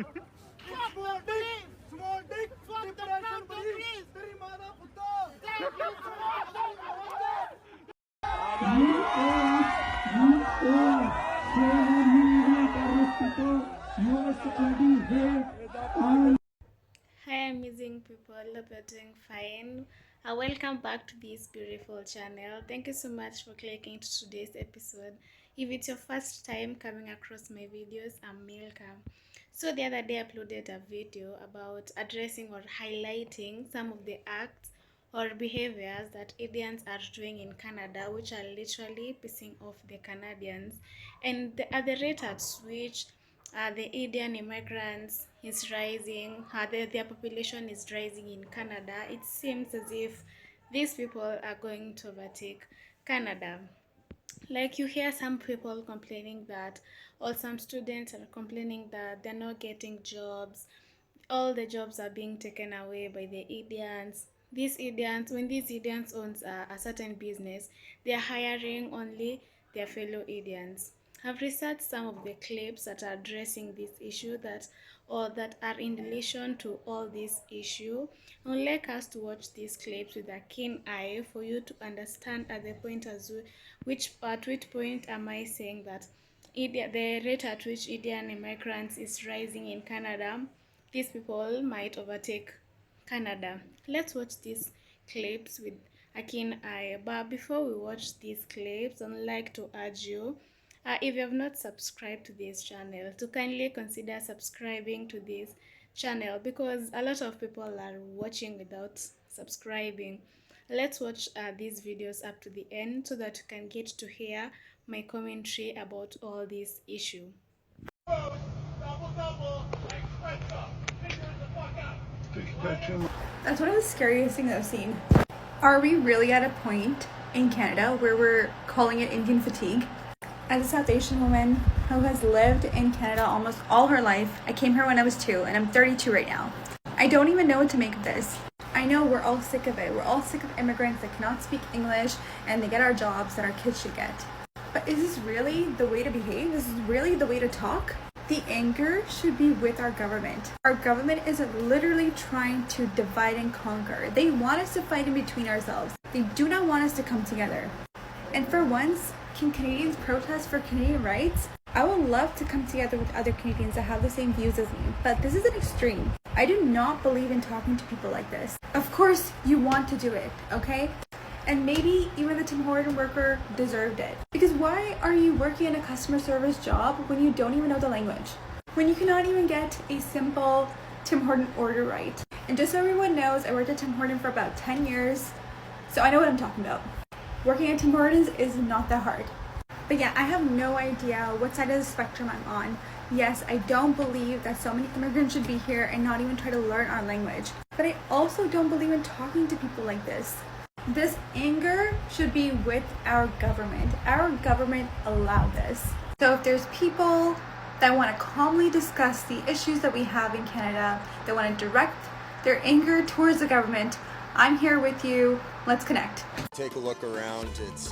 Small dick, small dick, depression buddy, तेरी माँ का कुत्ता. Hi, amazing people. Hope you're doing fine. Welcome back to this beautiful channel. Thank you so much for clicking to today's episode. If it's your first time coming across my videos, I'm Milka. So the other day I uploaded a video about addressing or highlighting some of the acts or behaviors that Indians are doing in Canada, which are literally pissing off the Canadians, and at the rate at which the Indian immigrants is rising, their population is rising in Canada. It seems as if these people are going to overtake Canada. Like, you hear some people complaining that, or some students are complaining that they're not getting jobs. All the jobs are being taken away by the Indians. When these Indians owns a certain business, they are hiring only their fellow Indians. I've researched some of the clips that are addressing this issue, that are in relation to all this issue. I would like us to watch these clips with a keen eye for you to understand at the point as well, which point am I saying that the rate at which Indian immigrants is rising in Canada, these people might overtake Canada. Let's watch these clips with a keen eye. But before we watch these clips, I'd like to urge you, if you have not subscribed to this channel, to kindly consider subscribing to this channel, because a lot of people are watching without subscribing. Let's watch these videos up to the end so that you can get to hear my commentary about all this issue. That's one of the scariest things I've seen. Are we really at a point in Canada where we're calling it Indian fatigue? As a South Asian woman who has lived in Canada almost all her life, I came here when I was 2 and I'm 32 right now. I don't even know what to make of this. I know we're all sick of it. We're all sick of immigrants that cannot speak English and they get our jobs that our kids should get. But is this really the way to behave? Is this really the way to talk? The anger should be with our government. Our government is literally trying to divide and conquer. They want us to fight in between ourselves. They do not want us to come together. And for once, can Canadians protest for Canadian rights? I would love to come together with other Canadians that have the same views as me, but this is an extreme. I do not believe in talking to people like this. Of course, you want to do it, okay? And maybe even the Tim Horton worker deserved it. Because why are you working in a customer service job when you don't even know the language? When you cannot even get a simple Tim Horton order right? And just so everyone knows, I worked at Tim Horton for about 10 years, so I know what I'm talking about. Working at Tim Hortons is not that hard. But yeah, I have no idea what side of the spectrum I'm on. Yes, I don't believe that so many immigrants should be here and not even try to learn our language. But I also don't believe in talking to people like this. This anger should be with our government. Our government allowed this. So if there's people that want to calmly discuss the issues that we have in Canada, that want to direct their anger towards the government, I'm here with you. Let's connect. Take a look around. It's,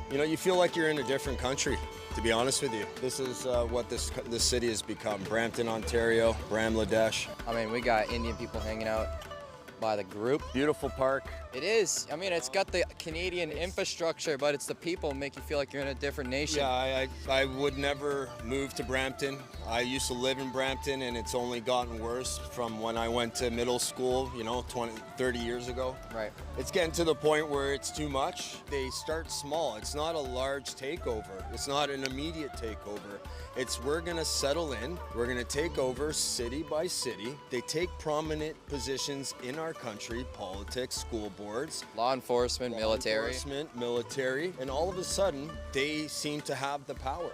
you feel like you're in a different country, to be honest with you. This is what this city has become. Brampton, Ontario, Bangladesh. I mean, we got Indian people hanging out by the group. Beautiful park. It is. I mean, it's got the Canadian infrastructure, but it's the people make you feel like you're in a different nation. Yeah, I would never move to Brampton. I used to live in Brampton, and it's only gotten worse from when I went to middle school, 30 years ago. Right. It's getting to the point where it's too much. They start small. It's not a large takeover. It's not an immediate takeover. We're gonna settle in. We're gonna take over city by city. They take prominent positions in our country: politics, school boards, Law enforcement, military, and all of a sudden, they seem to have the power.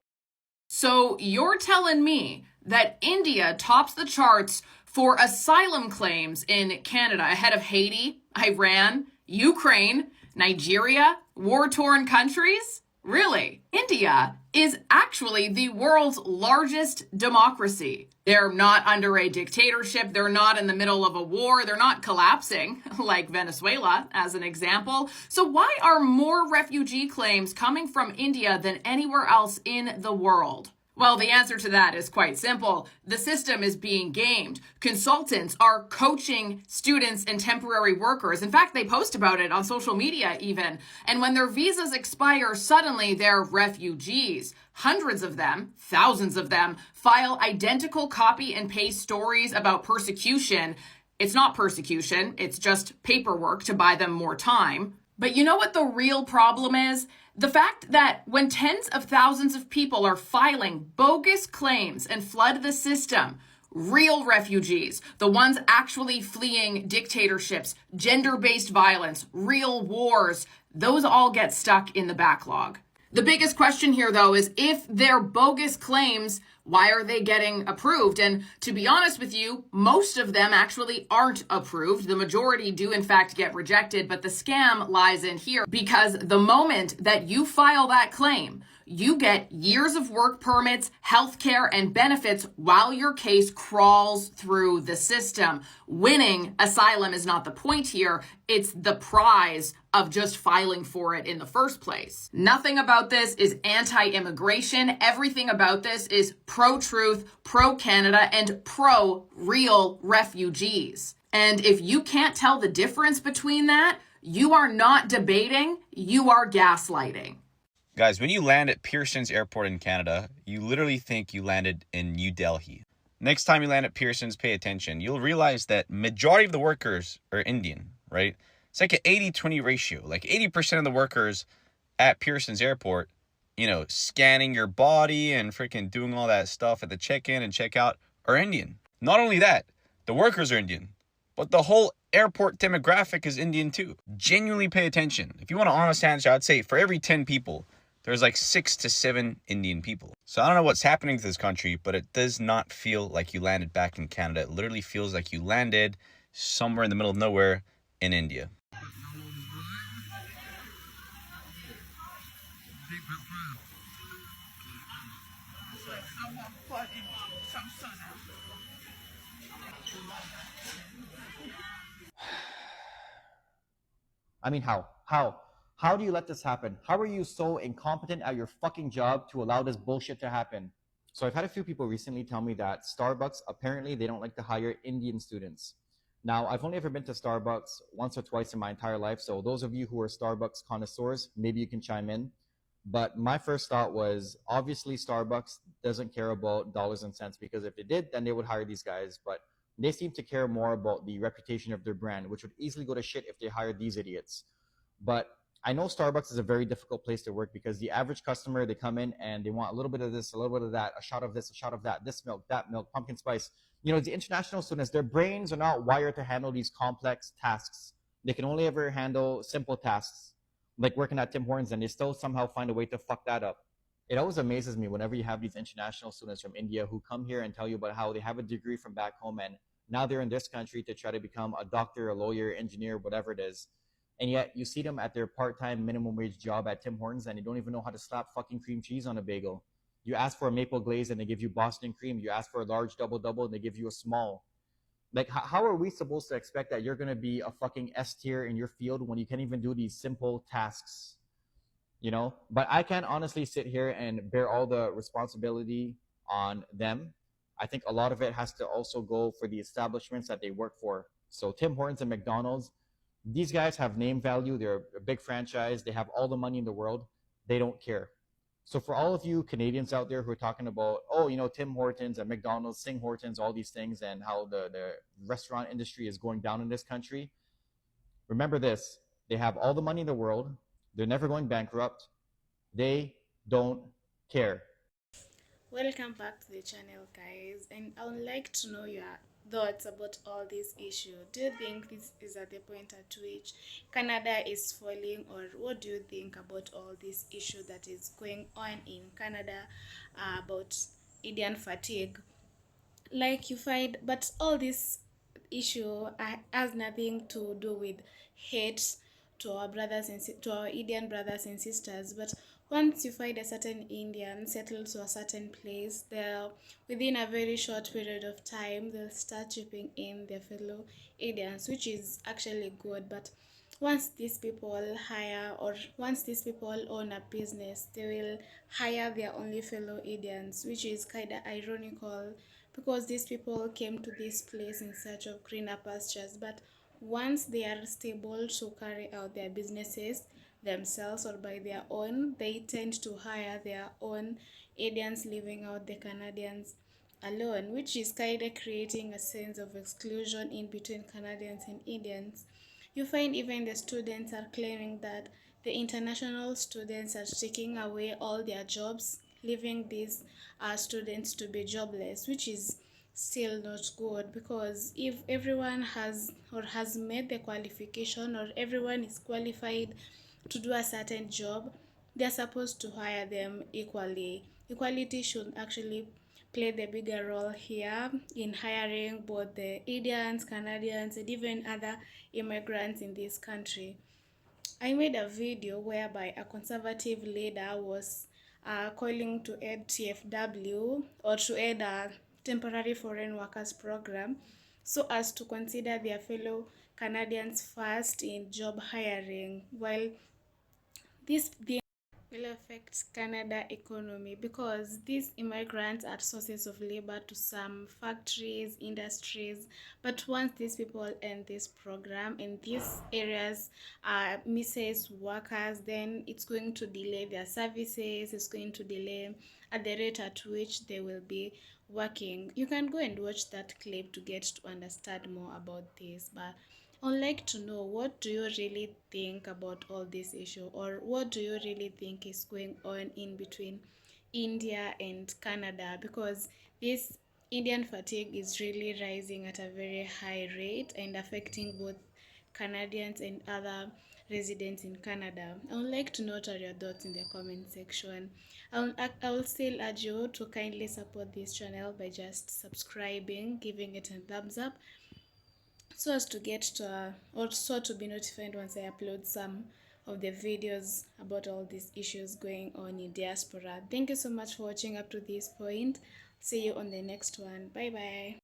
So you're telling me that India tops the charts for asylum claims in Canada ahead of Haiti, Iran, Ukraine, Nigeria, war-torn countries? Really? India is actually the world's largest democracy. They're not under a dictatorship. They're not in the middle of a war. They're not collapsing like Venezuela, as an example. So why are more refugee claims coming from India than anywhere else in the world? Well, the answer to that is quite simple. The system is being gamed. Consultants are coaching students and temporary workers. In fact, they post about it on social media even. And when their visas expire, suddenly they're refugees. Hundreds of them, thousands of them, file identical copy and paste stories about persecution. It's not persecution, it's just paperwork to buy them more time. But you know what the real problem is? The fact that when tens of thousands of people are filing bogus claims and flood the system, real refugees, the ones actually fleeing dictatorships, gender-based violence, real wars, those all get stuck in the backlog. The biggest question here, though, is if they're bogus claims, why are they getting approved? And to be honest with you, most of them actually aren't approved. The majority do, in fact, get rejected, but the scam lies in here because the moment that you file that claim, you get years of work permits, healthcare, and benefits while your case crawls through the system. Winning asylum is not the point here. It's the prize of just filing for it in the first place. Nothing about this is anti-immigration. Everything about this is pro-truth, pro-Canada, and pro-real refugees. And if you can't tell the difference between that, you are not debating, you are gaslighting. Guys, when you land at Pearson's Airport in Canada, you literally think you landed in New Delhi. Next time you land at Pearson's, pay attention. You'll realize that majority of the workers are Indian, right? It's like an 80-20 ratio. Like 80% of the workers at Pearson's Airport, scanning your body and freaking doing all that stuff at the check-in and check-out are Indian. Not only that, the workers are Indian, but the whole airport demographic is Indian too. Genuinely pay attention. If you want an honest answer, I'd say for every 10 people, there's like 6 to 7 Indian people. So I don't know what's happening to this country, but it does not feel like you landed back in Canada. It literally feels like you landed somewhere in the middle of nowhere in India. I mean, how do you let this happen? How are you so incompetent at your fucking job to allow this bullshit to happen? So I've had a few people recently tell me that Starbucks, apparently they don't like to hire Indian students. Now, I've only ever been to Starbucks once or twice in my entire life. So those of you who are Starbucks connoisseurs, maybe you can chime in. But my first thought was, obviously Starbucks doesn't care about dollars and cents, because if they did, then they would hire these guys. But they seem to care more about the reputation of their brand, which would easily go to shit if they hired these idiots. But I know Starbucks is a very difficult place to work because the average customer, they come in and they want a little bit of this, a little bit of that, a shot of this, a shot of that, this milk, pumpkin spice. The international students, their brains are not wired to handle these complex tasks. They can only ever handle simple tasks, like working at Tim Hortons, and they still somehow find a way to fuck that up. It always amazes me whenever you have these international students from India who come here and tell you about how they have a degree from back home and now they're in this country to try to become a doctor, a lawyer, engineer, whatever it is. And yet you see them at their part-time minimum wage job at Tim Hortons and they don't even know how to slap fucking cream cheese on a bagel. You ask for a maple glaze and they give you Boston cream. You ask for a large double-double and they give you a small. Like, how are we supposed to expect that you're going to be a fucking S tier in your field when you can't even do these simple tasks? But I can't honestly sit here and bear all the responsibility on them. I think a lot of it has to also go for the establishments that they work for. So Tim Hortons and McDonald's, these guys have name value. They're a big franchise. They have all the money in the world. They don't care. So for all of you Canadians out there who are talking about, Tim Hortons and McDonald's, Sing Hortons, all these things, and how the restaurant industry is going down in this country, remember this. They have all the money in the world. They're never going bankrupt. They don't care. Welcome back to the channel, guys, and I would like to know your thoughts about all this issue. Do you think this is at the point at which Canada is falling, or what do you think about all this issue that is going on in Canada about Indian fatigue? Like you find, but all this issue has nothing to do with hate to our Indian brothers and sisters, but once you find a certain Indian settled to a certain place, they'll, within a very short period of time, they'll start chipping in their fellow Indians, which is actually good. But once these people hire, or once these people own a business, they will hire their only fellow Indians, which is kind of ironical because these people came to this place in search of greener pastures. But once they are stable to carry out their businesses themselves or by their own, they tend to hire their own Indians, leaving out the Canadians alone, which is kind of creating a sense of exclusion in between Canadians and Indians. You find even the students are claiming that the international students are taking away all their jobs, leaving these students to be jobless, which is still not good, because if everyone has made the qualification, or everyone is qualified to do a certain job, they're supposed to hire them equally. Equality should actually play the bigger role here in hiring both the Indians, Canadians, and even other immigrants in this country. I made a video whereby a conservative leader was calling to aid TFW, or to aid a temporary foreign workers program, so as to consider their fellow Canadians first in job hiring, while this will affect Canada economy, because these immigrants are sources of labor to some factories, industries. But once these people end this program and these areas misses workers, then it's going to delay their services, it's going to delay at the rate at which they will be working. You can go and watch that clip to get to understand more about this, but I would like to know, what do you really think about all this issue, or what do you really think is going on in between India and Canada? Because this Indian fatigue is really rising at a very high rate and affecting both Canadians and other residents in Canada. I would like to know what are your thoughts in the comment section. I will still urge you to kindly support this channel by just subscribing, giving it a thumbs up, so as to get to or so to be notified once I upload some of the videos about all these issues going on in diaspora. Thank you so much for watching up to this point. See you on the next one. Bye bye.